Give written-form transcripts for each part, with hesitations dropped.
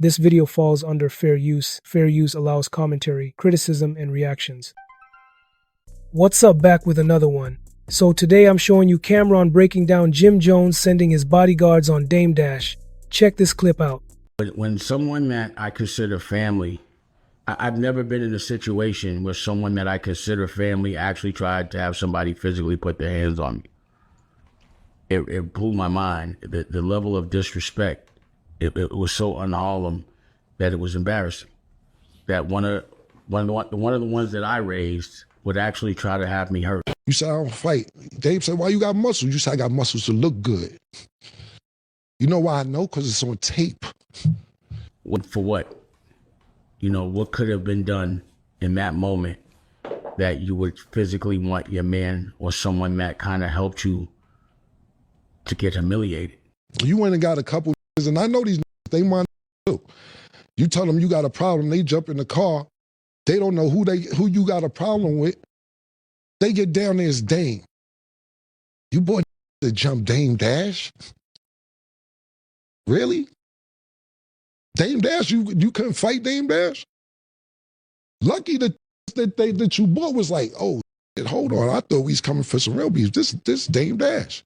This video falls under fair use. Fair use allows commentary, criticism, and reactions. What's up, back with another one. So today I'm showing you Camron breaking down Jim Jones sending his bodyguards on Dame Dash. Check this clip out. When someone that I consider family, I've never been in a situation where someone that I consider family actually tried to have somebody physically put their hands on me. It blew my mind, the level of disrespect. It was so un-Harlem that it was embarrassing. That one of the ones that I raised would actually try to have me hurt. You said, I don't fight. Dave said, why you got muscles? You said, I got muscles to look good. You know why I know? Because it's on tape. For what? You know, what could have been done in that moment that you would physically want your man or someone that kind of helped you to get humiliated? You went and got a couple, and I know these, they mind too. You tell them you got a problem, they jump in the car. They don't know who you got a problem with. They get down there as Dame. You boy to jump Dame Dash? Really? Dame Dash, you couldn't fight Dame Dash? Lucky that you bought was like, oh, hold on, I thought we was coming for some real beef. This Dame Dash.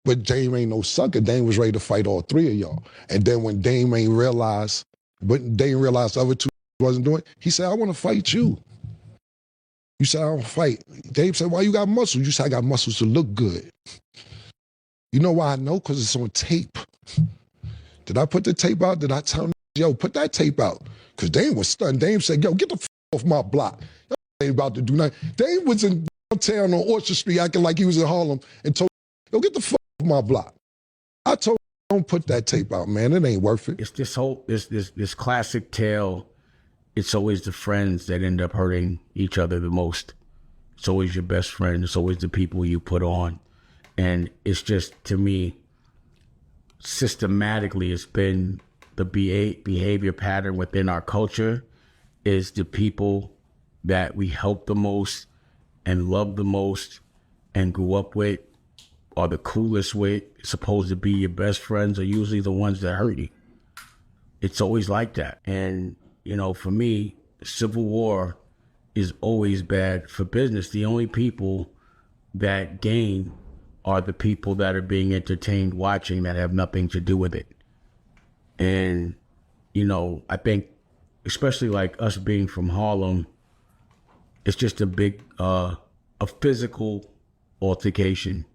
But Dame ain't no sucker. Dame was ready to fight all three of y'all. And then when Dame realized the other two wasn't doing it, he said, I want to fight you. You said, I don't fight. Dave said, why you got muscles? You said, I got muscles to look good. You know why I know? Because it's on tape. Did I put the tape out? Did I tell him, yo, put that tape out? Because Dame was stunned. Dame said, yo, get the f off my block. Y'all ain't about to do nothing. Dame was in downtown on Orchard Street acting like he was in Harlem and told, yo, get the f off my block. I told him, don't put that tape out, man. It ain't worth it. It's this classic tale. It's always the friends that end up hurting each other the most. It's always your best friend. It's always the people you put on. And it's just, to me, systematically, it's been the behavior pattern within our culture is the people that we help the most and love the most and grew up with or the coolest with, supposed to be your best friends, are usually the ones that hurt you. It's always like that. And you know, for me, civil war is always bad for business. The only people that gain are the people that are being entertained watching that have nothing to do with it. And, you know, I think, especially like us being from Harlem, it's just a big, a physical altercation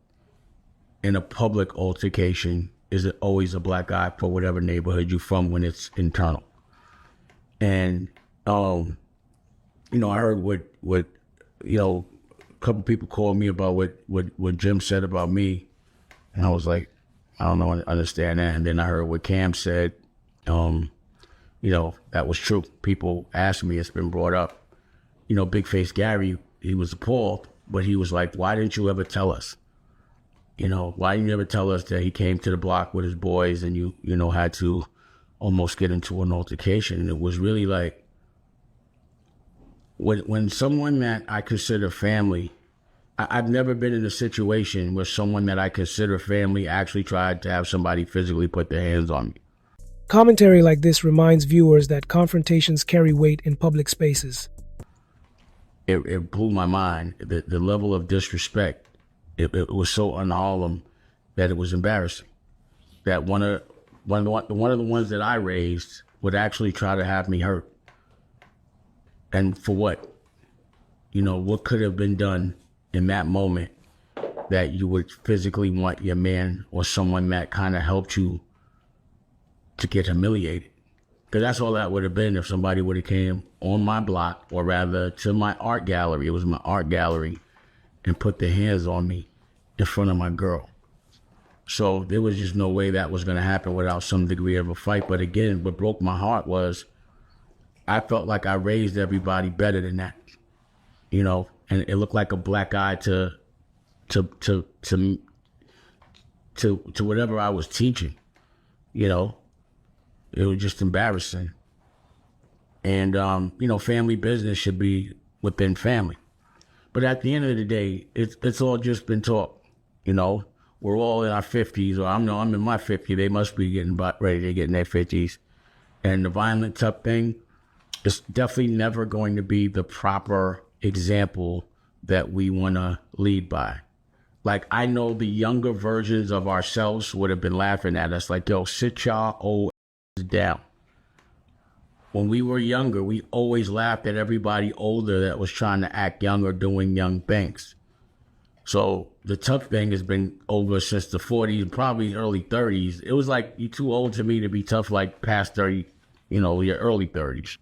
and a public altercation is always a black eye for whatever neighborhood you're from when it's internal. And, you know, I heard what, you know, a couple people called me about what Jim said about me. And I was like, I don't know, understand that. And then I heard what Cam said, you know, that was true. People asked me, it's been brought up. You know, Big Face Gary, he was appalled, but he was like, why didn't you ever tell us? You know, why didn't you ever tell us that he came to the block with his boys and you know, had to almost get into an altercation? And it was really like, when someone that I consider family, I've never been in a situation where someone that I consider family actually tried to have somebody physically put their hands on me. Commentary like this reminds viewers that confrontations carry weight in public spaces. It blew my mind, the level of disrespect. It was so un-Harlem that it was embarrassing. That one of the ones that I raised would actually try to have me hurt. And for what? You know, what could have been done in that moment that you would physically want your man or someone that kind of helped you to get humiliated? Because that's all that would have been if somebody would have came on my block, or rather to my art gallery. It was my art gallery, and put their hands on me in front of my girl. So there was just no way that was going to happen without some degree of a fight. But again, what broke my heart was I felt like I raised everybody better than that, you know, and it looked like a black eye to whatever I was teaching, you know. It was just embarrassing. And, you know, family business should be within family. But at the end of the day, it's all just been talk, you know. We're all in our 50s, or I'm in my 50s. They must be getting ready to get in their 50s. And the violent tough thing is definitely never going to be the proper example that we want to lead by. Like, I know the younger versions of ourselves would have been laughing at us like, yo, sit y'all old down. When we were younger, we always laughed at everybody older that was trying to act young or doing young things. So the tough thing has been over since the 40s, probably early 30s. It was like, you're too old to me to be tough like past 30, your early 30s.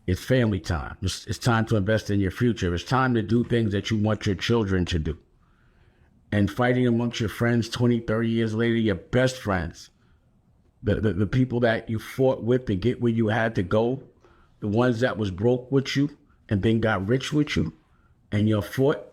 It's family time. It's time to invest in your future. It's time to do things that you want your children to do. And fighting amongst your friends 20, 30 years later, your best friends, the people that you fought with to get where you had to go, the ones that was broke with you and then got rich with you, and you fought,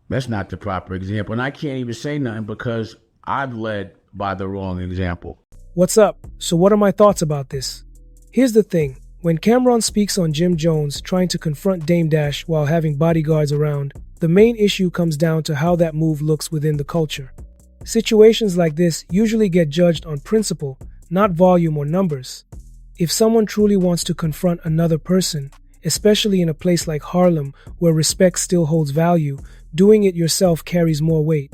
that's not the proper example. And I can't even say nothing because I've led by the wrong example. What's up? So what are my thoughts about this? Here's the thing. When Camron speaks on Jim Jones trying to confront Dame Dash while having bodyguards around, the main issue comes down to how that move looks within the culture. Situations like this usually get judged on principle, not volume or numbers. If someone truly wants to confront another person, especially in a place like Harlem where respect still holds value, doing it yourself carries more weight.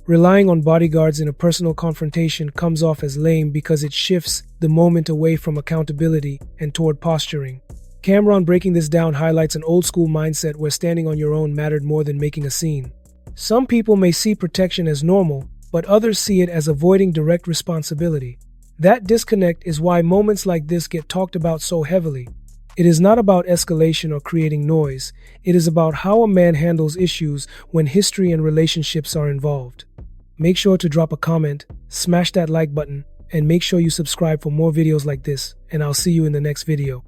Relying on bodyguards in a personal confrontation comes off as lame because it shifts the moment away from accountability and toward posturing. Camron breaking this down highlights an old-school mindset where standing on your own mattered more than making a scene. Some people may see protection as normal, but others see it as avoiding direct responsibility. That disconnect is why moments like this get talked about so heavily. It is not about escalation or creating noise. It is about how a man handles issues when history and relationships are involved. Make sure to drop a comment, smash that like button, and make sure you subscribe for more videos like this, and I'll see you in the next video.